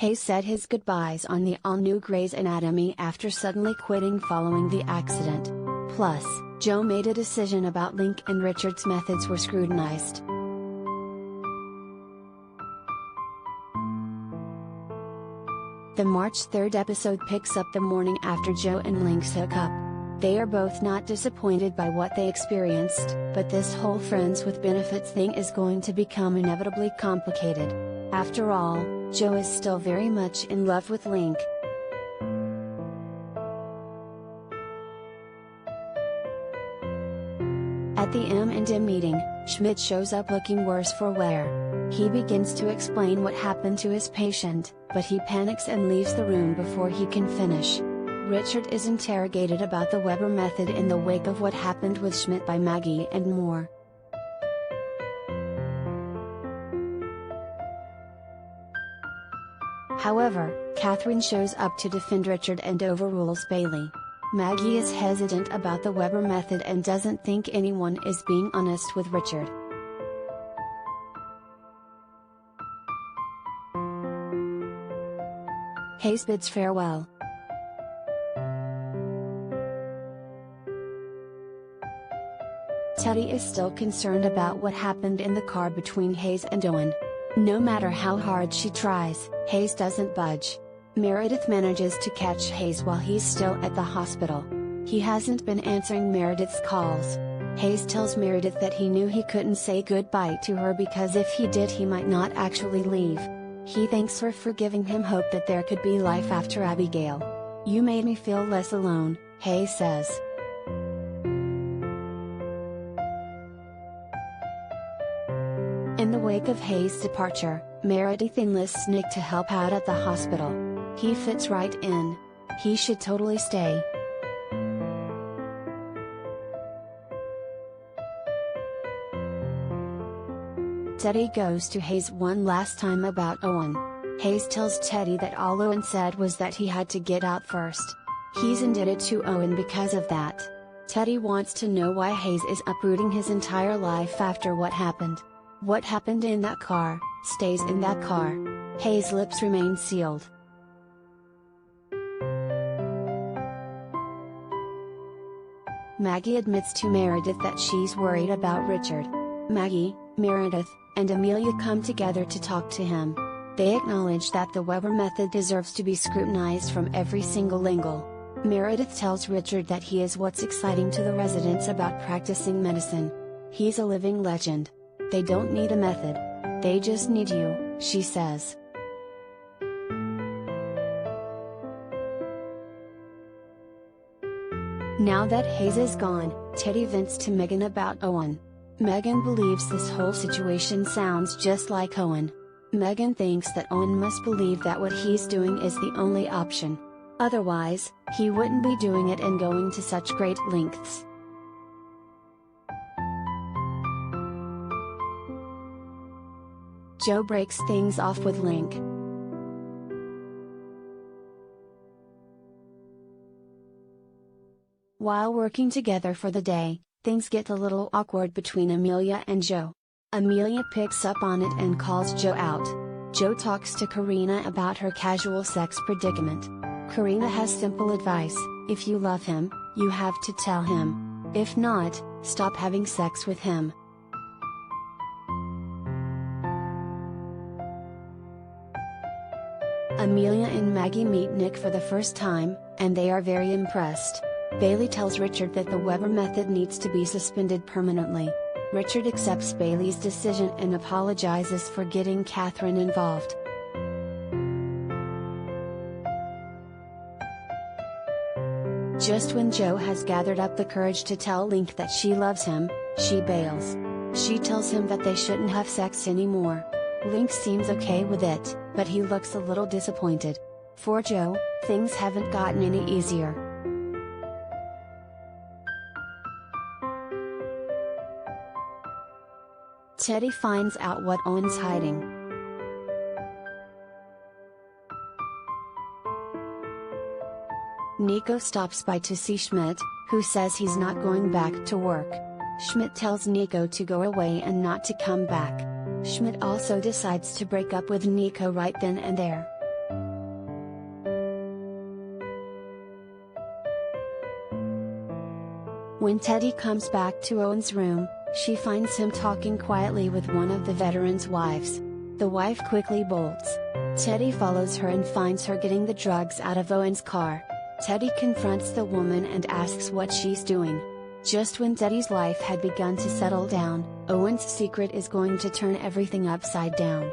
Hayes said his goodbyes on the all-new Grey's Anatomy after suddenly quitting following the accident. Plus, Joe made a decision about Link and Richard's methods were scrutinized. The March 3rd episode picks up the morning after Joe and Link's hookup. They are both not disappointed by what they experienced, but this whole friends with benefits thing is going to become inevitably complicated. After all, Joe is still very much in love with Link. At the M&M meeting, Schmidt shows up looking worse for wear. He begins to explain what happened to his patient, but he panics and leaves the room before he can finish. Richard is interrogated about the Weber method in the wake of what happened with Schmidt by Maggie and more. However, Catherine shows up to defend Richard and overrules Bailey. Maggie is hesitant about the Weber method and doesn't think anyone is being honest with Richard. Hayes bids farewell. Teddy is still concerned about what happened in the car between Hayes and Owen. No matter how hard she tries, Hayes doesn't budge. Meredith manages to catch Hayes while he's still at the hospital. He hasn't been answering Meredith's calls. Hayes tells Meredith that he knew he couldn't say goodbye to her because if he did he might not actually leave. He thanks her for giving him hope that there could be life after Abigail. "You made me feel less alone," Hayes says. In the wake of Hayes' departure, Meredith enlists Nick to help out at the hospital. He fits right in. He should totally stay. Teddy goes to Hayes one last time about Owen. Hayes tells Teddy that all Owen said was that he had to get out first. He's indebted to Owen because of that. Teddy wants to know why Hayes is uprooting his entire life after what happened. What happened in that car, stays in that car. Hayes' lips remain sealed. Maggie admits to Meredith that she's worried about Richard. Maggie, Meredith, and Amelia come together to talk to him. They acknowledge that the Weber method deserves to be scrutinized from every single angle. Meredith tells Richard that he is what's exciting to the residents about practicing medicine. He's a living legend. They don't need a method. They just need you, she says. Now that Hayes is gone, Teddy vents to Megan about Owen. Megan believes this whole situation sounds just like Owen. Megan thinks that Owen must believe that what he's doing is the only option. Otherwise, he wouldn't be doing it and going to such great lengths. Joe breaks things off with Link. While working together for the day, things get a little awkward between Amelia and Joe. Amelia picks up on it and calls Joe out. Joe talks to Karina about her casual sex predicament. Karina has simple advice: if you love him, you have to tell him. If not, stop having sex with him. Amelia and Maggie meet Nick for the first time, and they are very impressed. Bailey tells Richard that the Weber method needs to be suspended permanently. Richard accepts Bailey's decision and apologizes for getting Catherine involved. Just when Joe has gathered up the courage to tell Link that she loves him, she bails. She tells him that they shouldn't have sex anymore. Link seems okay with it, but he looks a little disappointed. For Joe, things haven't gotten any easier. Teddy finds out what Owen's hiding. Nico stops by to see Schmidt, who says he's not going back to work. Schmidt tells Nico to go away and not to come back. Schmidt also decides to break up with Nico right then and there. When Teddy comes back to Owen's room, she finds him talking quietly with one of the veteran's wives. The wife quickly bolts. Teddy follows her and finds her getting the drugs out of Owen's car. Teddy confronts the woman and asks what she's doing. Just when Teddy's life had begun to settle down, Owen's secret is going to turn everything upside down.